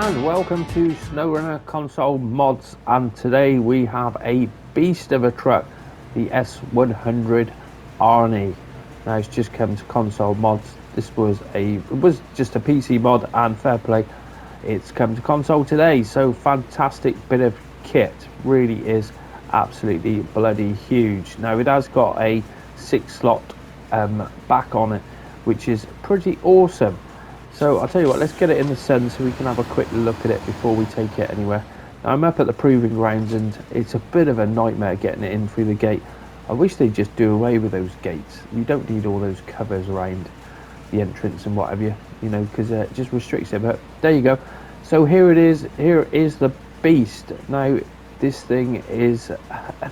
and welcome to Snowrunner Console Mods, and today we have a beast of a truck, the S100 Arnie. Now it's just come to console mods. This was just a PC mod, and fair play, it's come to console today. So fantastic bit of kit, really is absolutely bloody huge. Now it has got a 6-slot back on it, which is pretty awesome. So I'll tell you what, let's get it in the sun so we can have a quick look at it before we take it anywhere. Now I'm up at the proving grounds and it's a bit of a nightmare getting it in through the gate. I wish they'd just do away with those gates. You don't need all those covers around the entrance and whatever, you know, because it just restricts it. But there you go. So here it is. Here is the beast. Now this thing is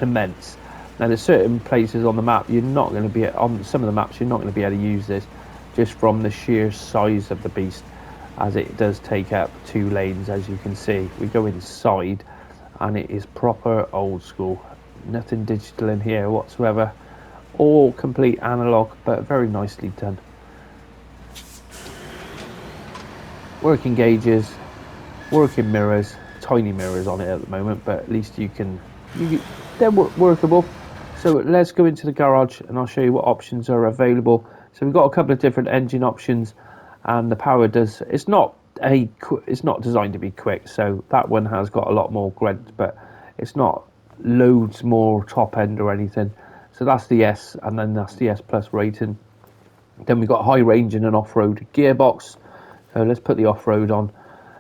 immense. Now there's certain places on the map you're not going to be on. Some of the maps you're not going to be able to use this, just from the sheer size of the beast, as it does take up 2 lanes. As you can see, we go inside and it is proper old school, nothing digital in here whatsoever, all complete analog, but very nicely done. Working gauges, working mirrors, tiny mirrors on it at the moment, but at least they're workable. So let's go into the garage and I'll show you what options are available. So we've got a couple of different engine options, and the power it's not designed to be quick, so that one has got a lot more grunt, but it's not loads more top end or anything. So that's the S, and then that's the S plus rating. Then we've got high range and an off-road gearbox. So let's put the off-road on,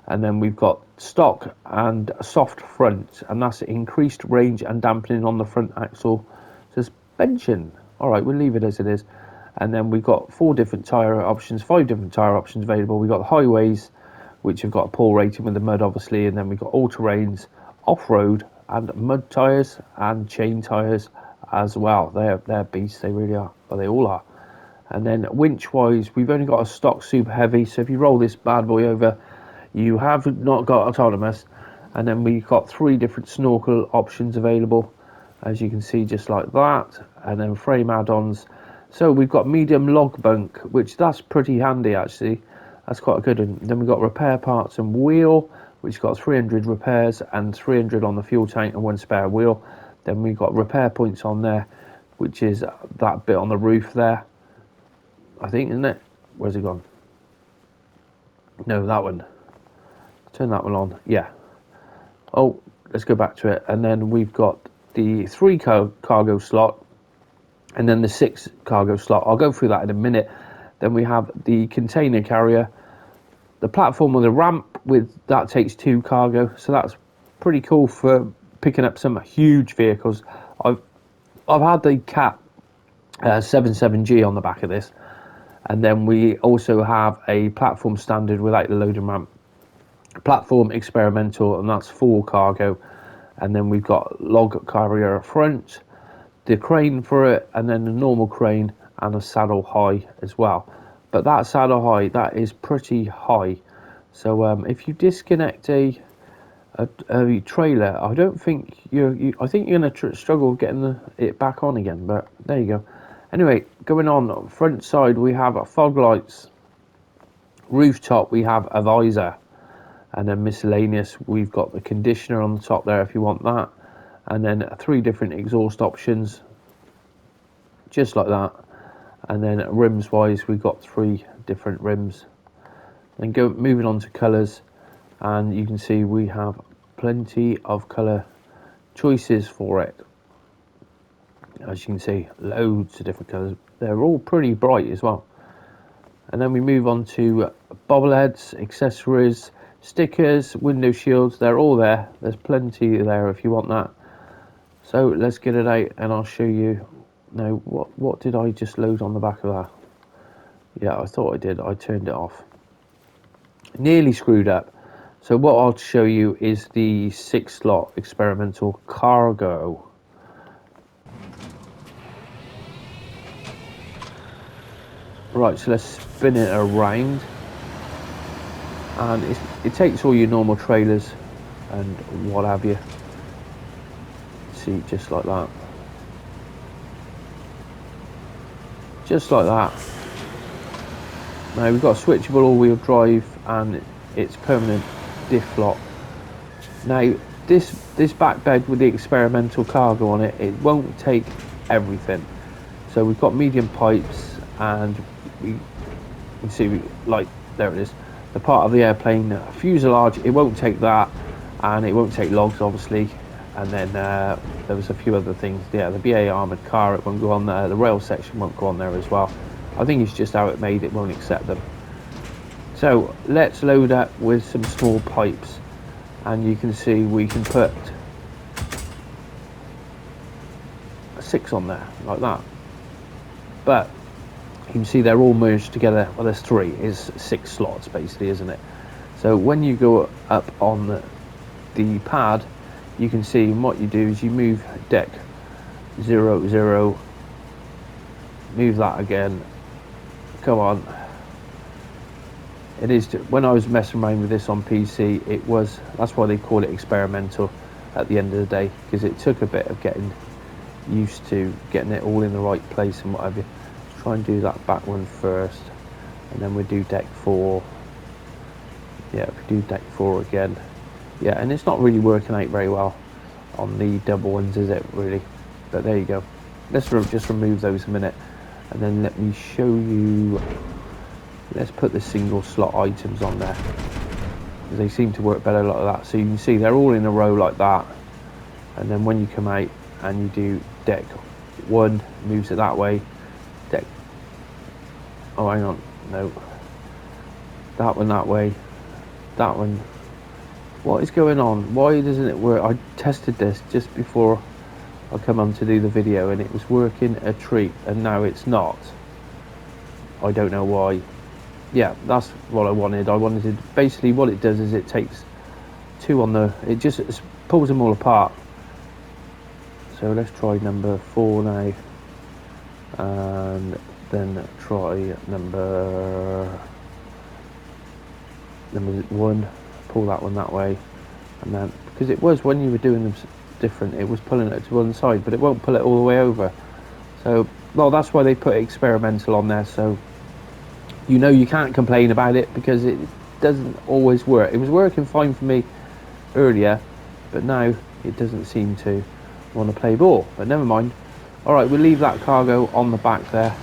and then we've got stock and a soft front, and that's increased range and dampening on the front axle suspension. All right, we'll leave it as it is. And then we've got 5 different tyre options available. We've got the highways, which have got a pull rating with the mud, obviously, and then we've got all-terrains, off-road, and mud tyres and chain tyres as well. They're beasts, they really are. Well, they all are. And then winch-wise, we've only got a stock super heavy, so if you roll this bad boy over, you have not got autonomous. And then we've got 3 different snorkel options available, as you can see, just like that. And then frame add-ons. So we've got medium log bunk, which that's pretty handy actually. That's quite a good one. Then we've got repair parts and wheel, which got 300 repairs and 300 on the fuel tank and 1 spare wheel. Then we've got repair points on there, which is that bit on the roof there, I think, isn't it? Where's it gone? No, that one. Turn that one on. Yeah. Oh, let's go back to it. And then we've got the 3 cargo slot, and then the 6 cargo slot. I'll go through that in a minute. Then we have the container carrier, the platform with a ramp, that takes 2 cargo, so that's pretty cool for picking up some huge vehicles. I've had the Cat 77G on the back of this, and then we also have a platform standard without the loading ramp, platform experimental, and that's 4 cargo. And then we've got log carrier up front, the crane for it, and then a normal crane and a saddle high as well. But that saddle high, that is pretty high. So if you disconnect a trailer, I don't think I think you're going to struggle getting it back on again. But there you go. Anyway, going on front side, we have fog lights. Rooftop, we have a visor, and then miscellaneous, we've got the conditioner on the top there if you want that. And then 3 different exhaust options, just like that. And then rims wise, we've got 3 different rims. Then moving on to colours, and you can see we have plenty of colour choices for it. As you can see, loads of different colours. They're all pretty bright as well. And then we move on to bobbleheads, accessories, stickers, window shields. They're all there. There's plenty there if you want that. So let's get it out and I'll show you. Now, what did I just load on the back of that? Yeah, I thought I did. I turned it off. Nearly screwed up. So what I'll show you is the 6-slot experimental cargo. Right, so let's spin it around. And it takes all your normal trailers and what have you. See, just like that. Just like that. Now we've got a switchable all-wheel drive, and it's permanent diff lock. Now this back bed with the experimental cargo on it, it won't take everything. So we've got medium pipes, and we see, like, there it is, the part of the airplane fuselage. It won't take that, and it won't take logs, obviously. And then there was a few other things. Yeah, the BA armoured car, it won't go on there. The rail section won't go on there as well. I think it's just how it made, it won't accept them. So let's load up with some small pipes, and you can see we can put 6 on there like that. But you can see they're all merged together. Well, there's 3. It's 6 slots basically, isn't it? So when you go up on the pad, you can see what you do is you move deck 0, 0, move that again. Come on. It is, when I was messing around with this on PC, it was, that's why they call it experimental at the end of the day, because it took a bit of getting used to getting it all in the right place and whatever. Let's try and do that back one first, and then we do deck 4. Yeah, we do deck 4 again. Yeah, and it's not really working out very well on the double ones, is it, really? But there you go. Let's just remove those a minute, and then let me show you. Let's put the single slot items on there. They seem to work better like that. So you can see they're all in a row like that. And then when you come out and you do deck 1, moves it that way. Deck, oh, hang on, no. That one that way. That one. What is going on? Why doesn't it work? I tested this just before I come on to do the video, and it was working a treat, and now it's not. I don't know why. Yeah, that's what I wanted. I wanted to, basically what it does is it takes 2 on the, it just pulls them all apart. So let's try number 4 now, and then try number 1. Pull that one that way, and then, because it was, when you were doing them different, it was pulling it to one side, but it won't pull it all the way over. So, well, that's why they put experimental on there. So you know, you can't complain about it, because it doesn't always work. It was working fine for me earlier, but now it doesn't seem to want to play ball. But never mind. All right, we'll leave that cargo on the back there,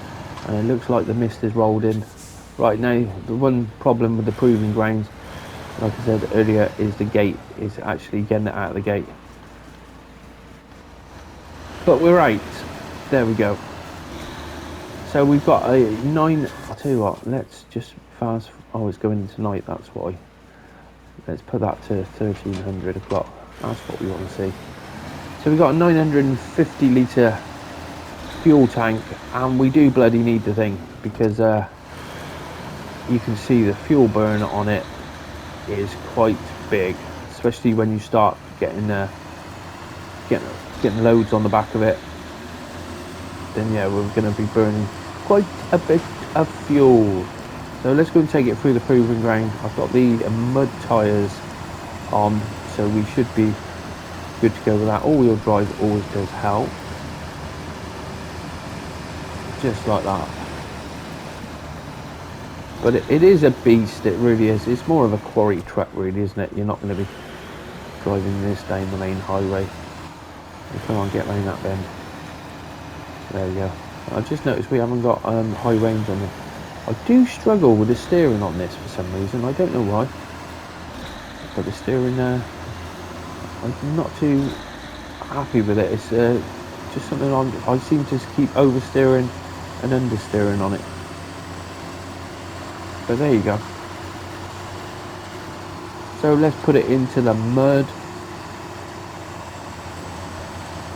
and it looks like the mist is rolled in. Right, now the one problem with the proving grounds, like I said earlier, is the gate, is actually getting it out of the gate. But we're out. There we go. So we've got a 9, I'll tell you what, let's just fast, oh, it's going into night, that's why. Let's put that to 1300 o'clock, that's what we want to see. So we've got a 950 litre fuel tank, and we do bloody need the thing, because you can see the fuel burn on it is quite big, especially when you start getting loads on the back of it. Then yeah, we're going to be burning quite a bit of fuel. So let's go and take it through the proving ground. I've got the mud tyres on, so we should be good to go with that. All-wheel drive always does help, just like that. But it is a beast, it really is. It's more of a quarry truck, really, isn't it? You're not going to be driving this down the main highway. So come on, get round that bend. There we go. I just noticed we haven't got high range on it. I do struggle with the steering on this for some reason. I don't know why. But the steering, I'm not too happy with it. It's just something I seem to keep oversteering and understeering on it. But there you go. So let's put it into the mud.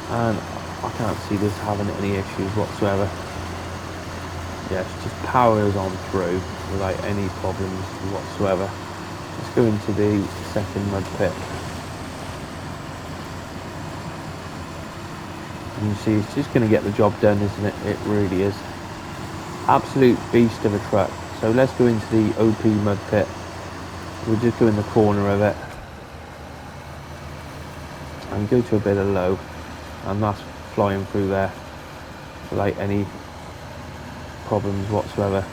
And I can't see this having any issues whatsoever. Yeah, it just powers on through without any problems whatsoever. Let's go into the second mud pit. And you see, it's just going to get the job done, isn't it? It really is. Absolute beast of a truck. So let's go into the OP mud pit. We'll just go in the corner of it and go to a bit of low, and that's flying through there without any problems whatsoever.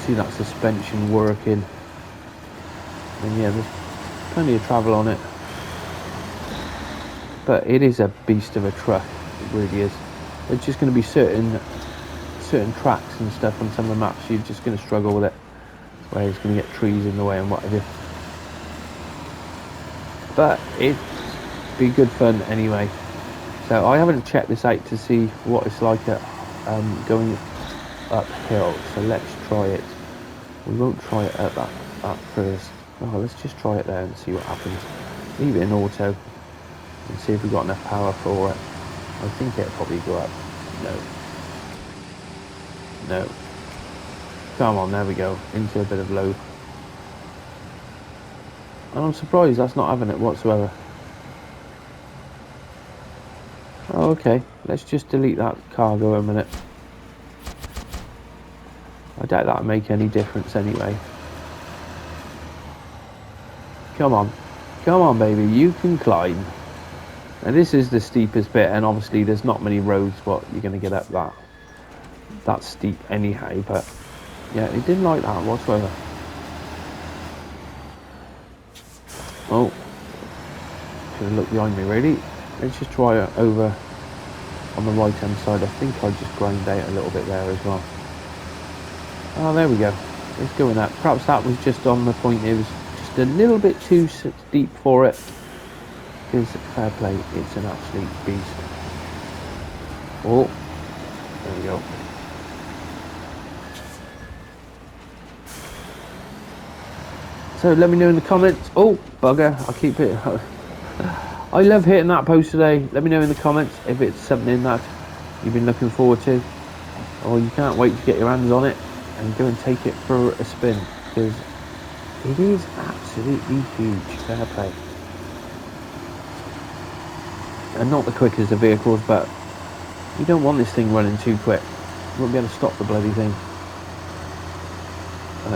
see that suspension working. And yeah, there's plenty of travel on it. But it is a beast of a truck, it really is. There's just going to be certain tracks and stuff on some of the maps you're just going to struggle with it, where it's going to get trees in the way and what have you. But it'd be good fun anyway. So I haven't checked this out to see what it's like at going uphill, so let's try it. We won't try it at that first. Oh, let's just try it there and see what happens. Leave it in auto and see if we've got enough power for it. I think it'll probably go up. No. Come on, there we go. Into a bit of load. And I'm surprised that's not having it whatsoever. Oh, okay. Let's just delete that cargo a minute. I doubt that'll make any difference anyway. Come on. Come on, baby. You can climb. And this is the steepest bit, and obviously there's not many roads what you're going to get up that steep anyhow, but yeah, it didn't like that whatsoever. Oh, should have looked behind me really. Let's just try it over on the right hand side. I think I just ground out a little bit there as well. Oh, there we go. Let's go with that. Perhaps that was just on the point, it was just a little bit too steep for it. Because fair play, it's an absolute beast. Oh, there we go. So let me know in the comments. Oh, bugger, I keep hitting. I love hitting that post today. Let me know in the comments if it's something that you've been looking forward to, or you can't wait to get your hands on it and go and take it for a spin, because it is absolutely huge. Fair play. And not the quickest of vehicles, but you don't want this thing running too quick. You won't be able to stop the bloody thing.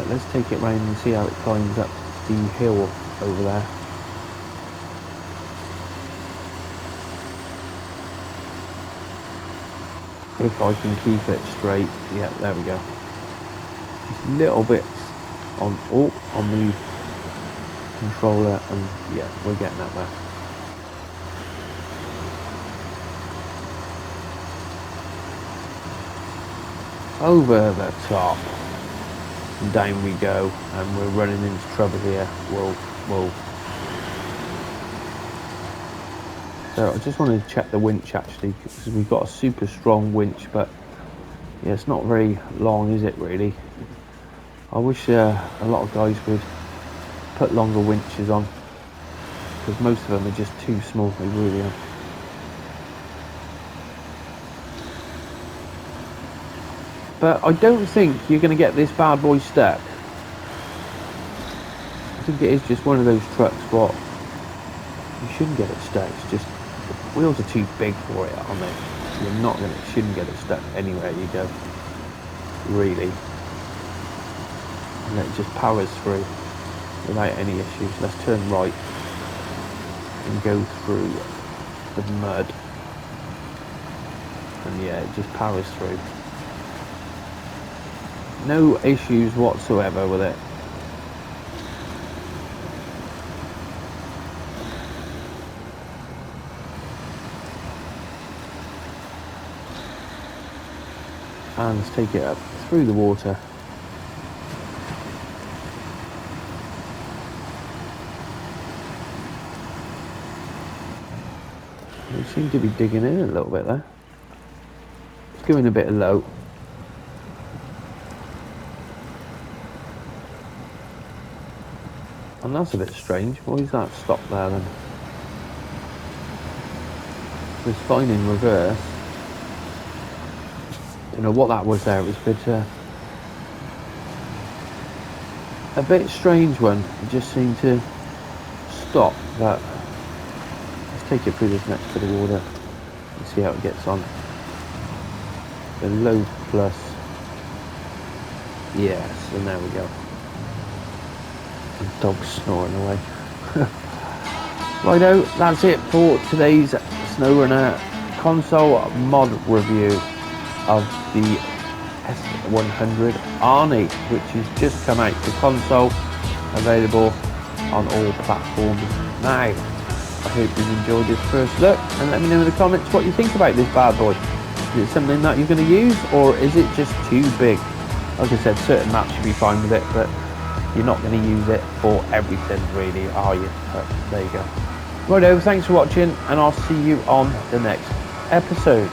Let's take it round and see how it climbs up the hill over there. If I can keep it straight. Yeah, there we go. Just little bits on the controller, and yeah, we're getting up there. Over the top, and down we go, and we're running into trouble here. Whoa. So I just wanted to check the winch actually, because we've got a super strong winch, but yeah, it's not very long, is it really? I wish a lot of guys would put longer winches on, because most of them are just too small, they really are. But I don't think you're going to get this bad boy stuck. I think it is just one of those trucks what you shouldn't get it stuck. It's just the wheels are too big for it, aren't they? Shouldn't get it stuck anywhere you go, really. And it just powers through without any issues. Let's turn right and go through the mud, and yeah, it just powers through. No issues whatsoever with it. And let's take it up through the water. We seem to be digging in a little bit there. It's going a bit low. And that's a bit strange. Why is that stopped there then? It's fine in reverse. Don't know what that was there. It was a bit strange one. It just seemed to stop. But let's take it through this next bit of water and see how it gets on. The low plus. Yes, and there we go. The dog's snoring away. Righto, that's it for today's Snowrunner Console mod review of the S100 Arnie, which has just come out for console, available on all platforms now. I hope you've enjoyed this first look, and let me know in the comments what you think about this bad boy. Is it something that you're going to use, or is it just too big? Like I said, certain maps should be fine with it, but you're not going to use it for everything really, are you? But there you go. Righto, thanks for watching, and I'll see you on the next episode.